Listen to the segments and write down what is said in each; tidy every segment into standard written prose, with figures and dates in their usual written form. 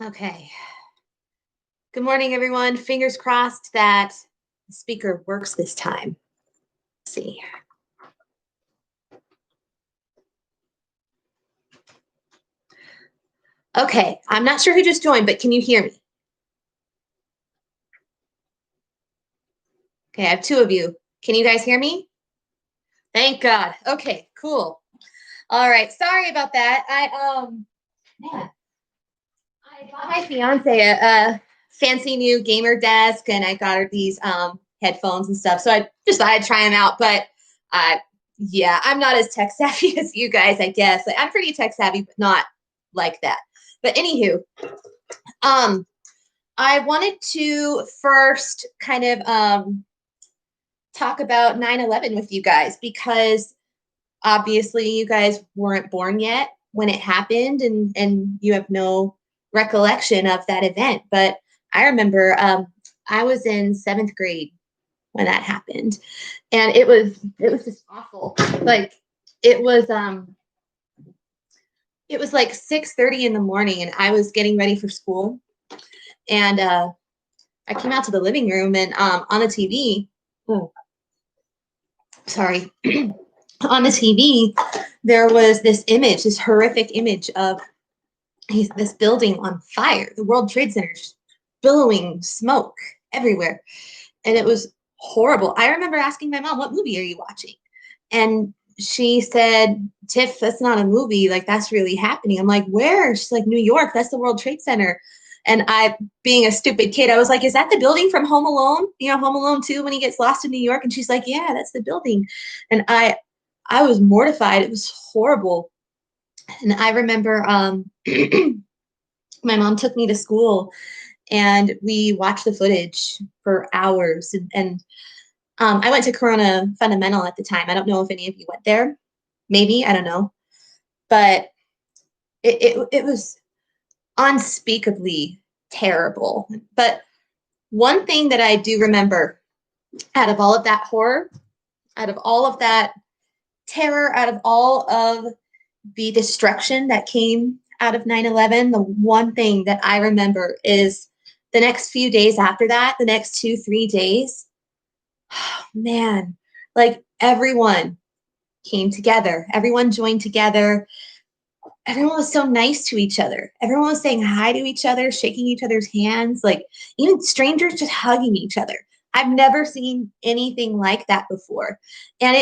Okay. Good morning, everyone. Fingers crossed that the speaker works this time. Let's see. Okay. I'm not sure who just joined, but can you hear me? Okay. I have two of you. Can you guys hear me? Thank God. Okay. Cool. All right. Sorry about that. Man, I bought my fiance a fancy new gamer desk, and I got her these headphones and stuff. So I just thought I'd try them out. But uh, yeah, I'm not as tech savvy as you guys, I guess. Like, I'm pretty tech savvy, but not like that. But anywho, um, I wanted to first kind of talk about 9/11 with you guys because obviously you guys weren't born yet when it happened, and you have no recollection of that event. But I remember I was in seventh grade when that happened, and it was just awful. Like it was um it was like 6:30 in the morning, and I was getting ready for school, and I came out to the living room, and on the TV, oh, sorry, on the TV, there was this image, this horrific image of this building on fire, the World Trade Center, just billowing smoke everywhere. And it was horrible. I remember asking my mom, "What movie are you watching?" And she said, "Tiff, that's not a movie. Like, that's really happening." I'm like, "Where?" She's like, "New York. That's the World Trade Center." And I, being a stupid kid, I was like, "Is that the building from Home Alone? Home Alone 2 when he gets lost in New York?" And she's like, "Yeah, that's the building." And I was mortified. It was horrible. And I remember my mom took me to school and we watched the footage for hours. And I went to Corona Fundamental at the time. I don't know if any of you went there. Maybe, I don't know. But it was unspeakably terrible. But one thing that I do remember out of all of that horror, out of all of that terror, out of all of the destruction that came out of 9/11, the one thing that I remember is the next few days after that, the next 2, 3 days, man, like everyone came together, everyone joined together. Everyone was so nice to each other. Everyone was saying hi to each other, shaking each other's hands, like even strangers just hugging each other. I've never seen anything like that before. And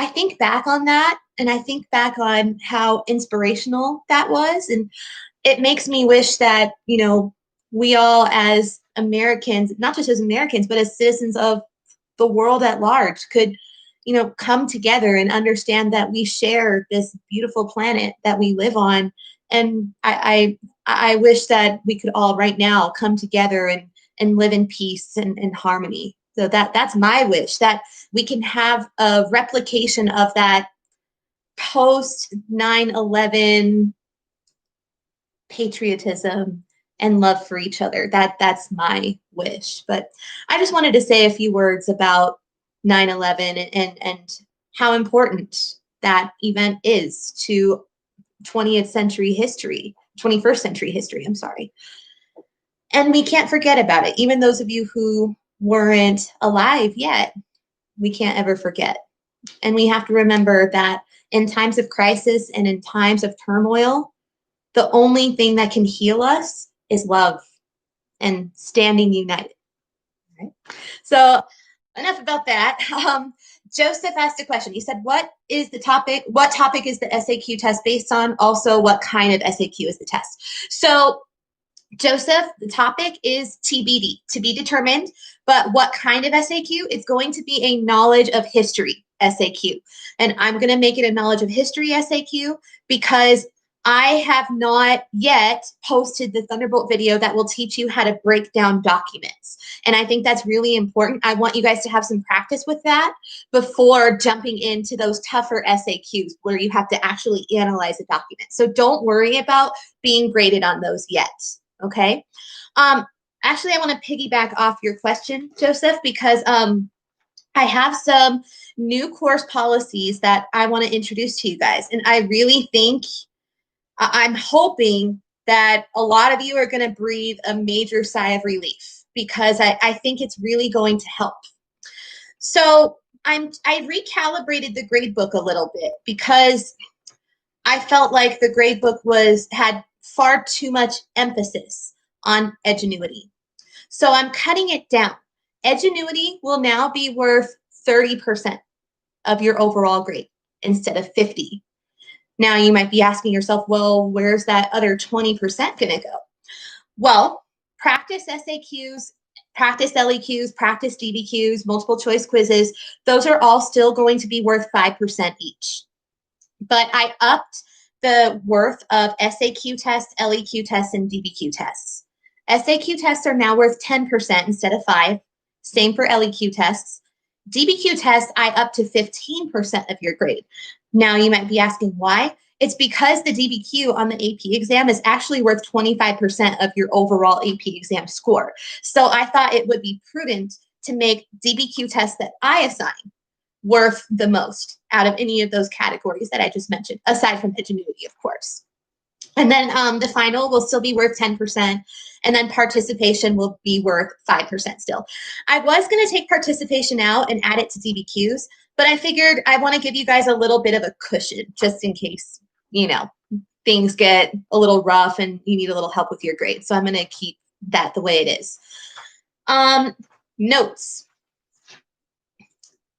I think back on that and I think back on how inspirational that was. And it makes me wish that, we all as Americans, not just as Americans, but as citizens of the world at large could, come together and understand that we share this beautiful planet that we live on. And I wish that we could all right now come together and live in peace and harmony. So that's my wish, that we can have a replication of that post 9/11 patriotism and love for each other. That's my wish. But I just wanted to say a few words about 9/11 and how important that event is to 20th century history, 21st century history, I'm sorry. And we can't forget about it. Even those of you who weren't alive yet, we can't ever forget. And we have to remember that in times of crisis and in times of turmoil, the only thing that can heal us is love and standing united. Right? So enough about that. Joseph asked a question. He said, "What is the topic? What topic is the SAQ test based on? Also, what kind of SAQ is the test?" So Joseph, the topic is TBD, to be determined, but what kind of SAQ? It's going to be a knowledge of history SAQ. And I'm going to make it a knowledge of history SAQ because I have not yet posted the Thunderbolt video that will teach you how to break down documents. And I think that's really important. I want you guys to have some practice with that before jumping into those tougher SAQs where you have to actually analyze a document. So don't worry about being graded on those yet. Okay. Actually, I want to piggyback off your question, Joseph, because I have some new course policies that I want to introduce to you guys. And I really think, I'm hoping that a lot of you are going to breathe a major sigh of relief, because I think it's really going to help. So I recalibrated the grade book a little bit, because I felt like the grade book had far too much emphasis on edgenuity. So I'm cutting it down. Edgenuity will now be worth 30% of your overall grade instead of 50. Now you might be asking yourself, well, where's that other 20% going to go? Well, practice SAQs, practice LEQs, practice DBQs, multiple choice quizzes, those are all still going to be worth 5% each. But I upped the worth of SAQ tests, LEQ tests, and DBQ tests. SAQ tests are now worth 10% instead of 5%. Same for LEQ tests. DBQ tests, I up to 15% of your grade. Now you might be asking why. It's because the DBQ on the AP exam is actually worth 25% of your overall AP exam score. So I thought it would be prudent to make DBQ tests that I assign worth the most out of any of those categories that I just mentioned, aside from edgenuity, of course. And then the final will still be worth 10%, and then participation will be worth 5% still. I was going to take participation out and add it to DBQs, but I figured I want to give you guys a little bit of a cushion just in case, things get a little rough and you need a little help with your grade. So I'm going to keep that the way it is. Notes.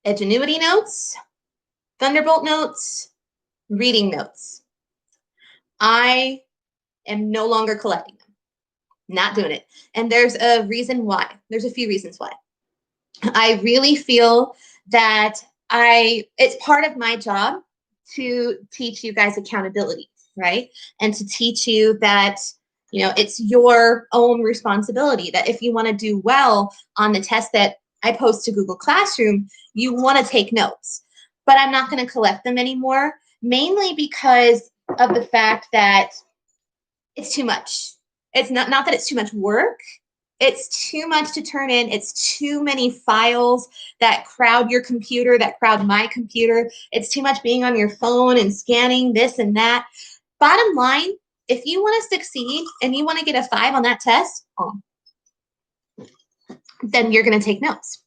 Edgenuity notes, Thunderbolt notes, reading notes. I am no longer collecting them. Not doing it. And there's a reason why. There's a few reasons why. I really feel that it's part of my job to teach you guys accountability, right? And to teach you that, it's your own responsibility, that if you want to do well on the test that I post to Google Classroom, you want to take notes. But I'm not going to collect them anymore, mainly because of the fact that it's too much. It's not that it's too much work. It's too much to turn in. It's too many files that crowd your computer, that crowd my computer. It's too much being on your phone and scanning this and that. Bottom line, if you want to succeed and you want to get a 5 on that test, then you're going to take notes.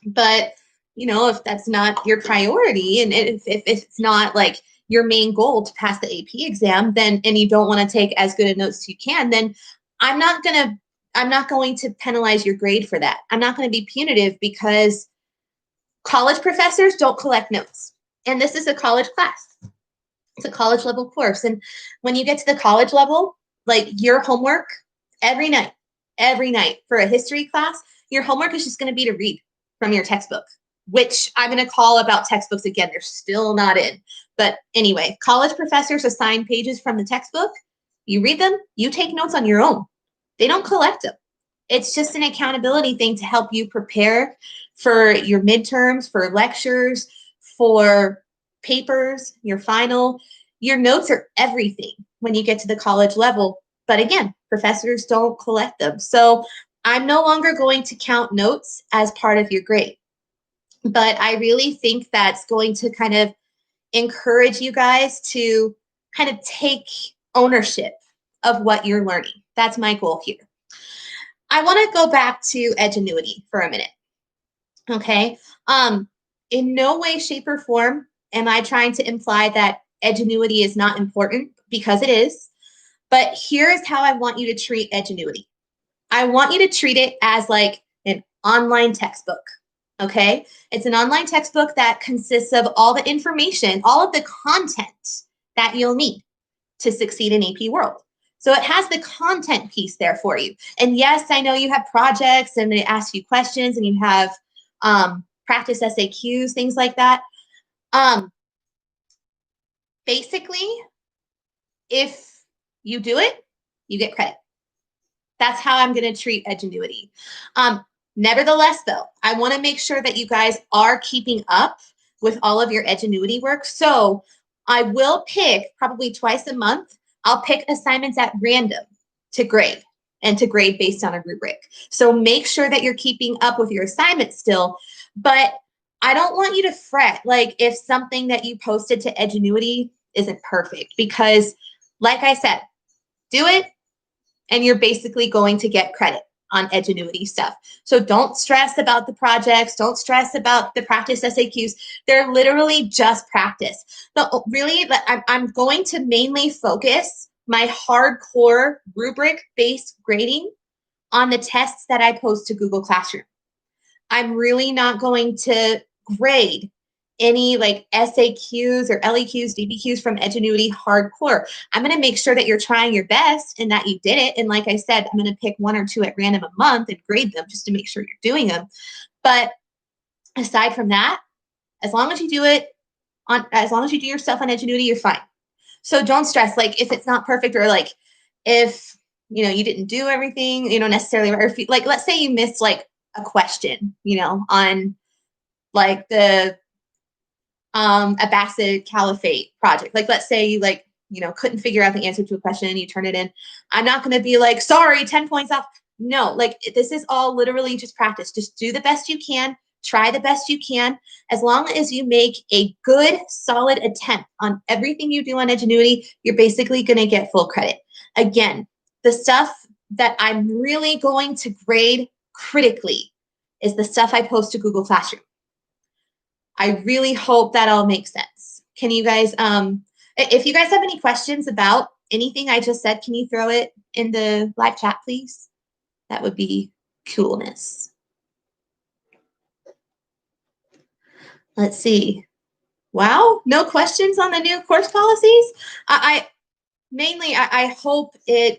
But, if that's not your priority, and if it's not like your main goal to pass the AP exam, and you don't want to take as good a notes as you can, then I'm not going to penalize your grade for that. I'm not going to be punitive, because college professors don't collect notes. And this is a college class. It's a college level course. And when you get to the college level, like your homework every night for a history class, your homework is just going to be to read from your textbook, which I'm going to call about textbooks again. They're still not in. But anyway, college professors assign pages from the textbook. You read them, you take notes on your own. They don't collect them. It's just an accountability thing to help you prepare for your midterms, for lectures, for papers, your final. Your notes are everything when you get to the college level. But again, professors don't collect them. So I'm no longer going to count notes as part of your grade. But I really think that's going to kind of encourage you guys to kind of take ownership of what you're learning. That's my goal here. I want to go back to edgenuity for a minute. Okay. In no way, shape, or form am I trying to imply that edgenuity is not important, because it is. But here is how I want you to treat edgenuity. I want you to treat it as like an online textbook. Okay. It's an online textbook that consists of all the information, all of the content that you'll need to succeed in AP World. So it has the content piece there for you. And yes, I know you have projects and it asks you questions, and you have practice SAQs, things like that. Basically, if you do it, you get credit. That's how I'm going to treat edgenuity. Nevertheless, though, I want to make sure that you guys are keeping up with all of your edgenuity work. So I will pick probably twice a month. I'll pick assignments at random to grade, and to grade based on a rubric. So make sure that you're keeping up with your assignments still. But I don't want you to fret like if something that you posted to edgenuity isn't perfect, because like I said, do it, and you're basically going to get credit on Edgenuity stuff. So don't stress about the projects. Don't stress about the practice SAQs. They're literally just practice. But really, I'm going to mainly focus my hardcore rubric-based grading on the tests that I post to Google Classroom. I'm really not going to grade any like SAQs or LEQs, DBQs from Edgenuity hardcore. I'm going to make sure that you're trying your best and that you did it. And like I said, I'm going to pick 1 or 2 at random a month and grade them just to make sure you're doing them. But aside from that, as long as you do your stuff on Edgenuity, you're fine. So don't stress, like if it's not perfect or like if, you didn't do everything, necessarily, or if like, let's say you missed like a question, on like the Abbasid Caliphate project. Like, let's say you couldn't figure out the answer to a question and you turn it in. I'm not going to be like, sorry, 10 points off. No, like this is all literally just practice. Just do the best you can. Try the best you can. As long as you make a good, solid attempt on everything you do on Edgenuity, you're basically going to get full credit. Again, the stuff that I'm really going to grade critically is the stuff I post to Google Classroom. I really hope that all makes sense. Can you guys, if you guys have any questions about anything I just said, can you throw it in the live chat, please? That would be coolness. Let's see. Wow, no questions on the new course policies? I hope the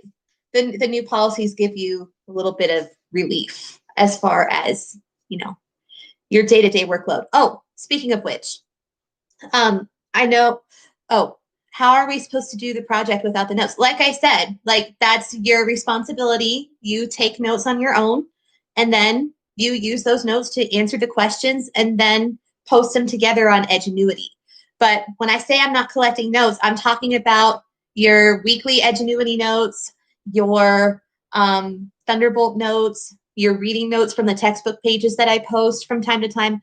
new policies give you a little bit of relief as far as, your day-to-day workload. Oh, speaking of which, I know, how are we supposed to do the project without the notes? Like I said, like that's your responsibility. You take notes on your own, and then you use those notes to answer the questions and then post them together on Edgenuity. But when I say I'm not collecting notes, I'm talking about your weekly Edgenuity notes, your Thunderbolt notes, your reading notes from the textbook pages that I post from time to time.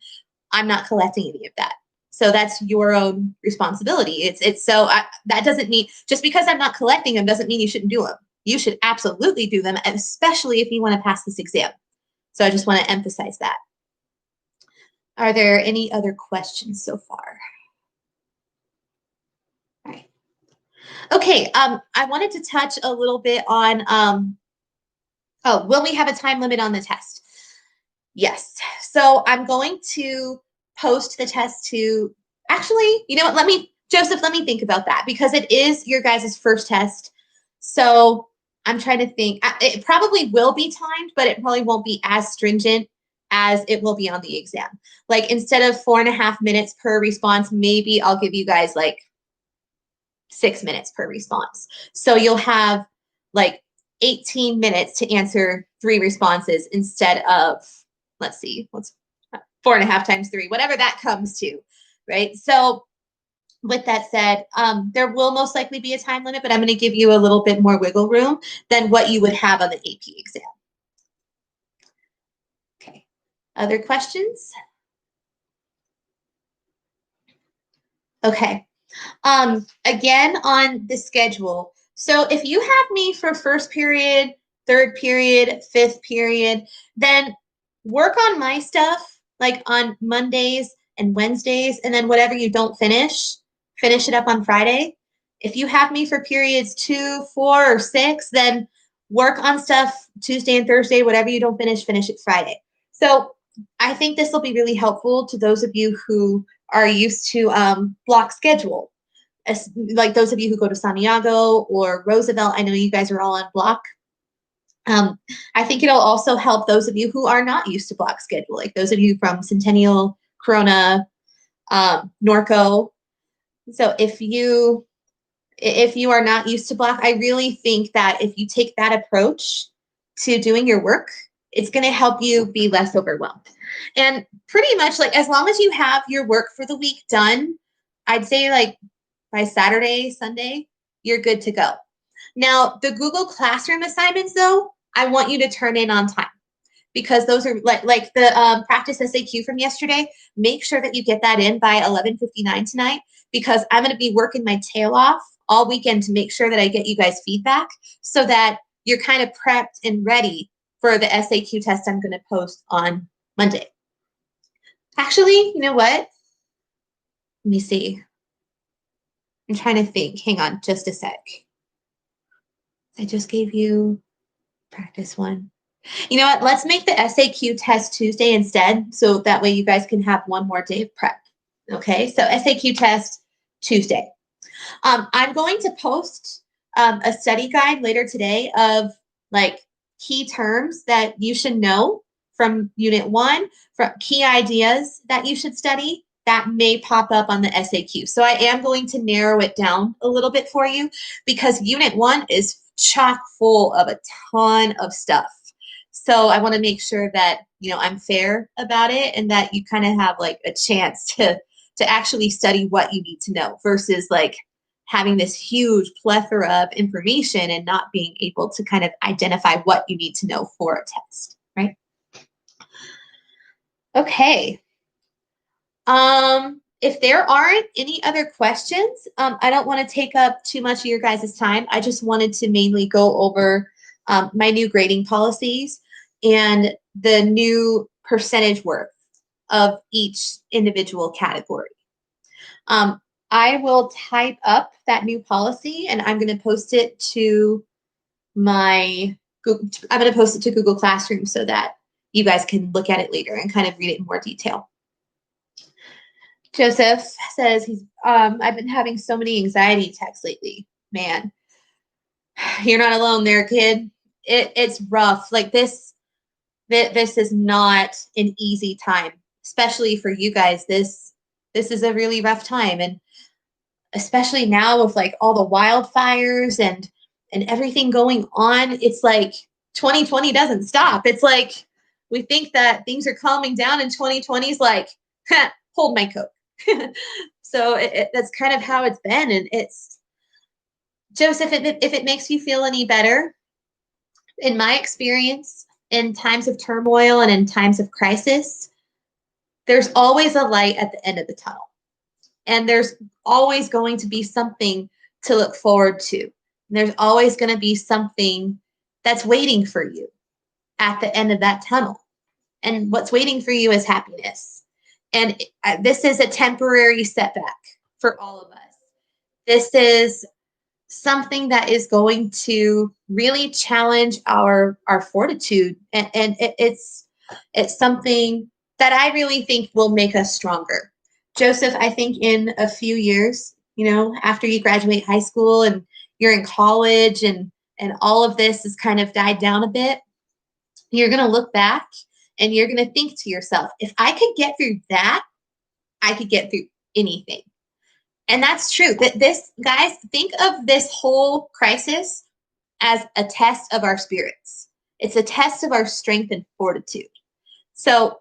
I'm not collecting any of that. So that's your own responsibility. That doesn't mean, just because I'm not collecting them doesn't mean you shouldn't do them. You should absolutely do them, especially if you want to pass this exam. So I just want to emphasize that. Are there any other questions so far? All right. Okay, I wanted to touch a little bit on, will we have a time limit on the test? Yes. So I'm going to post the test to, actually, you know what, Joseph, let me think about that, because it is your guys' first test. So I'm trying to think. It probably will be timed, but it probably won't be as stringent as it will be on the exam. Like instead of 4.5 minutes per response, maybe I'll give you guys like 6 minutes per response. So you'll have like 18 minutes to answer 3 responses instead of, let's see, what's 4.5 times 3, whatever that comes to, right? So with that said, there will most likely be a time limit, but I'm going to give you a little bit more wiggle room than what you would have on the AP exam. Okay, other questions? Okay, again on the schedule. So if you have me for first period, third period, fifth period, then work on my stuff like on Mondays and Wednesdays, and then whatever you don't finish it up on Friday. If you have me for periods 2, 4, or 6, then work on stuff Tuesday and Thursday, whatever you don't finish it Friday. So I think this will be really helpful to those of you who are used to block schedule. Like those of you who go to Santiago or Roosevelt, I know you guys are all on block. I think it'll also help those of you who are not used to block schedule, like those of you from Centennial, Corona, Norco. So if you are not used to block, I really think that if you take that approach to doing your work, it's going to help you be less overwhelmed. And pretty much like as long as you have your work for the week done, I'd say like by Saturday, Sunday, you're good to go. Now, the Google Classroom assignments, though, I want you to turn in on time, because those are like the practice SAQ from yesterday. Make sure that you get that in by 11:59 tonight, because I'm going to be working my tail off all weekend to make sure that I get you guys feedback so that you're kind of prepped and ready for the SAQ test I'm going to post on Monday. Actually, you know what? Let me see. I'm trying to think. Hang on just a sec. I just gave you practice one. You know what? Let's make the SAQ test Tuesday instead, so that way you guys can have one more day of prep. Okay, so SAQ test Tuesday. I'm going to post a study guide later today of like key terms that you should know from Unit 1, from key ideas that you should study that may pop up on the SAQ. So I am going to narrow it down a little bit for you because Unit 1 is chock full of a ton of stuff. So I want to make sure that, you know, I'm fair about it and that you kind of have like a chance to actually study what you need to know versus like having this huge plethora of information and not being able to kind of identify what you need to know for a test, right? Okay. If there aren't any other questions, I don't want to take up too much of your guys' time. I just wanted to mainly go over my new grading policies and the new percentage worth of each individual category. I will type up that new policy and I'm going to post it to Google Classroom so that you guys can look at it later and kind of read it in more detail. Joseph says I've been having so many anxiety attacks lately. Man, you're not alone there, kid. It's rough. Like this is not an easy time, especially for you guys. This is a really rough time, and especially now with like all the wildfires and everything going on, it's like 2020 doesn't stop. It's like we think that things are calming down, and 2020 is like, hold my coat. So that's kind of how it's been. And it's, Joseph, if it makes you feel any better, in my experience, in times of turmoil and in times of crisis, there's always a light at the end of the tunnel. And there's always going to be something to look forward to. There's always going to be something that's waiting for you at the end of that tunnel. And what's waiting for you is happiness. And this is a temporary setback for all of us. This is something that is going to really challenge our fortitude. And it's something that I really think will make us stronger. Joseph, I think in a few years, you know, after you graduate high school and you're in college and all of this has kind of died down a bit, you're going to look back and you're going to think to yourself, if I could get through that, I could get through anything. And that's true. This, guys, think of this whole crisis as a test of our spirits. It's a test of our strength and fortitude. So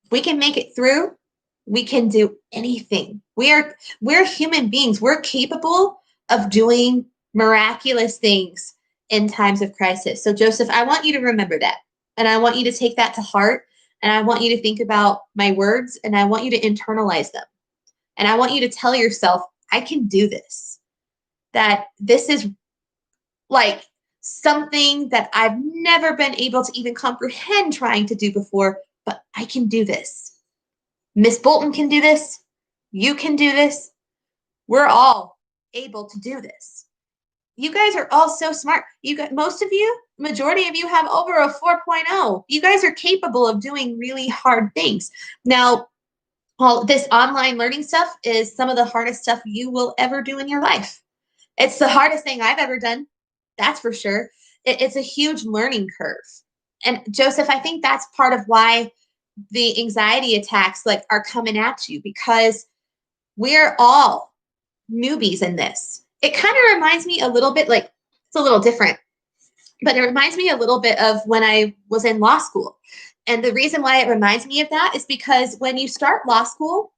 if we can make it through, we can do anything. We're human beings. We're capable of doing miraculous things in times of crisis. So Joseph, I want you to remember that. And I want you to take that to heart. And I want you to think about my words and I want you to internalize them. And I want you to tell yourself, I can do this. That this is like something that I've never been able to even comprehend trying to do before, but I can do this. Miss Bolton can do this. You can do this. We're all able to do this. You guys are all so smart. Most of you, majority of you have over a 4.0. You guys are capable of doing really hard things. Now, all this online learning stuff is some of the hardest stuff you will ever do in your life. It's the hardest thing I've ever done. That's for sure. It's a huge learning curve. And Joseph, I think that's part of why the anxiety attacks are coming at you, because we're all newbies in this. It kind of reminds me a little bit, it's a little different, but it reminds me a little bit of when I was in law school. And the reason why it reminds me of that is because when you start law school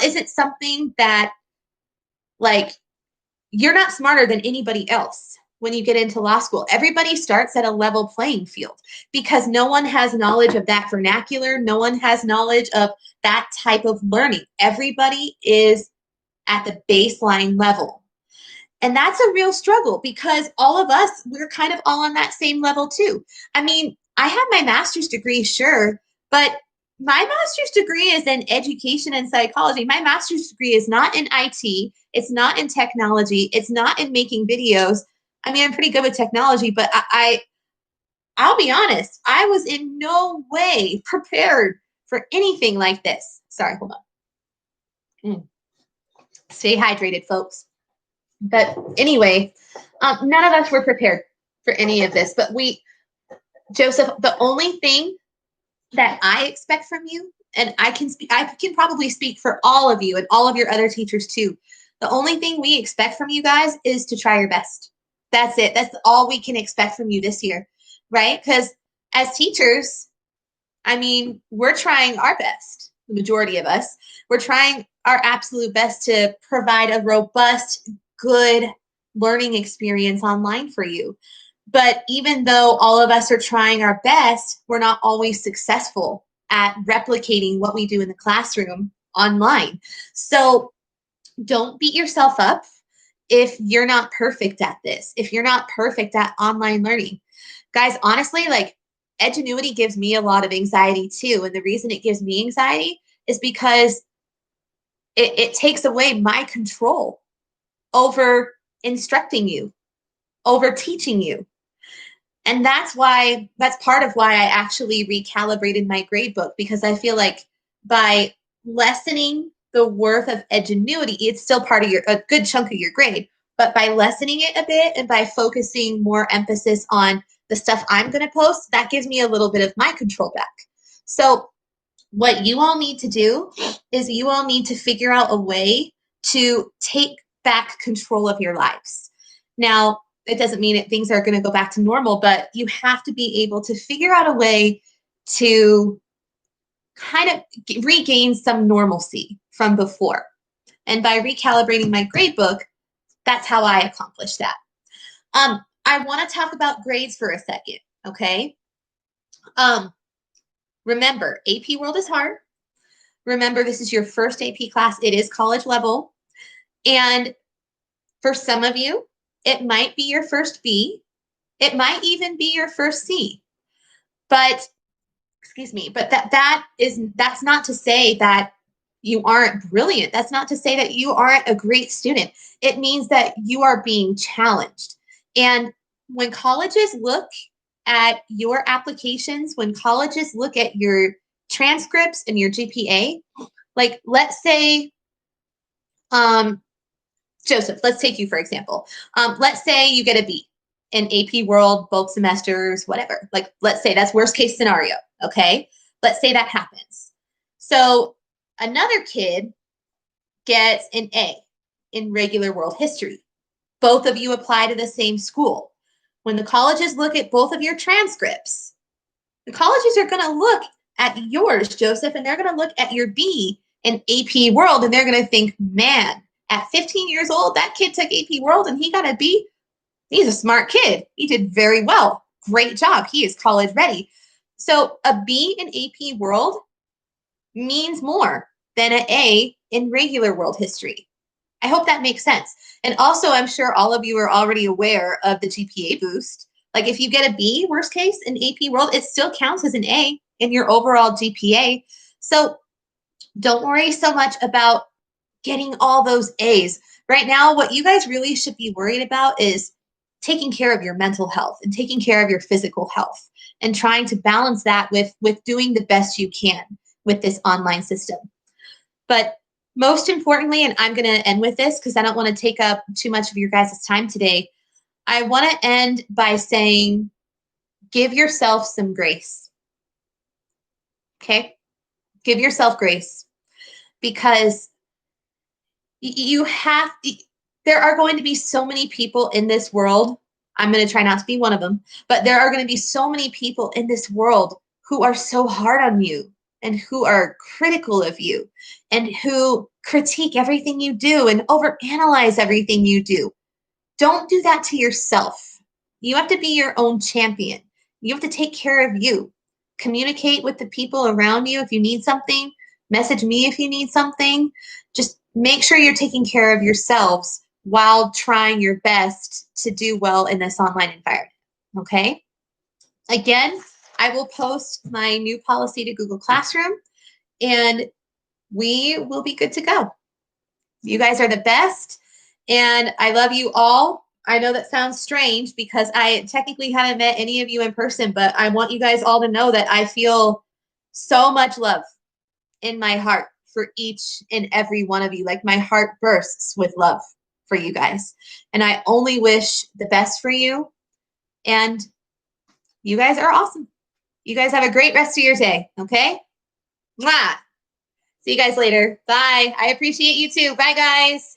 isn't something that you're not smarter than anybody else. When you get into law school, everybody starts at a level playing field because no one has knowledge of that vernacular. No one has knowledge of that type of learning. Everybody is at the baseline level. And that's a real struggle because all of us, we're kind of all on that same level too. I mean, I have my master's degree, sure, but my master's degree is in education and psychology. My master's degree is not in IT. It's not in technology. It's not in making videos. I mean, I'm pretty good with technology, but I'll be honest, I was in no way prepared for anything like this. Sorry, hold on. Stay hydrated, folks. But anyway, none of us were prepared for any of this. But Joseph, the only thing that I expect from you, and I can probably speak for all of you and all of your other teachers too. The only thing we expect from you guys is to try your best. That's it. That's all we can expect from you this year, right? Because as teachers, I mean, we're trying our best, the majority of us. We're trying our absolute best to provide a robust, good learning experience online for you. But even though all of us are trying our best, we're not always successful at replicating what we do in the classroom online. So don't beat yourself up if you're not perfect at this, if you're not perfect at online learning. Guys, honestly, like Edgenuity gives me a lot of anxiety too. And the reason it gives me anxiety is because it takes away my control over instructing you, over teaching you. And that's part of why I actually recalibrated my grade book, because I feel like by lessening the worth of Edgenuity, it's still part of a good chunk of your grade, but by lessening it a bit and by focusing more emphasis on the stuff I'm going to post, that gives me a little bit of my control back. So what you all need to do is you all need to figure out a way to take back control of your lives. Now, it doesn't mean that things are going to go back to normal, but you have to be able to figure out a way to kind of regain some normalcy from before. And by recalibrating my grade book, that's how I accomplished that. I want to talk about grades for a second, okay? Remember, AP World is hard. Remember, this is your first AP class. It is college level. And for some of you, it might be your first B. It might even be your first C. But, excuse me, but that's not to say that you aren't brilliant. That's not to say that you aren't a great student. It means that you are being challenged. And when colleges look at your applications, when colleges look at your transcripts and your GPA, like let's say, Joseph, let's take you for example. Let's say you get a B in AP World, both semesters, whatever. Like, let's say that's worst case scenario, okay? Let's say that happens. So another kid gets an A in regular world history. Both of you apply to the same school. When the colleges look at both of your transcripts, the colleges are going to look at yours, Joseph, and they're going to look at your B in AP World, and they're going to think, man, at 15 years old, that kid took AP World and he got a B. He's a smart kid. He did very well. Great job. He is college ready. So a B in AP World means more than an A in regular world history. I hope that makes sense. And also, I'm sure all of you are already aware of the GPA boost. Like if you get a B, worst case, in AP World, it still counts as an A in your overall GPA. So don't worry so much about getting all those A's. Right now, what you guys really should be worried about is taking care of your mental health and taking care of your physical health and trying to balance that with doing the best you can with this online system. But most importantly, and I'm going to end with this because I don't want to take up too much of your guys' time today, I want to end by saying, give yourself some grace. Okay? Give yourself grace because there are going to be so many people in this world. I'm going to try not to be one of them, but there are going to be so many people in this world who are so hard on you and who are critical of you and who critique everything you do and overanalyze everything you do. Don't do that to yourself. You have to be your own champion. You have to take care of you. Communicate with the people around you if you need something. Message me if you need something. Just make sure you're taking care of yourselves while trying your best to do well in this online environment. Okay. Again, I will post my new policy to Google Classroom and we will be good to go. You guys are the best. And I love you all. I know that sounds strange because I technically haven't met any of you in person, but I want you guys all to know that I feel so much love in my heart for each and every one of you. Like my heart bursts with love for you guys. And I only wish the best for you. And you guys are awesome. You guys have a great rest of your day. Okay? Mwah! See you guys later. Bye. I appreciate you too. Bye, guys.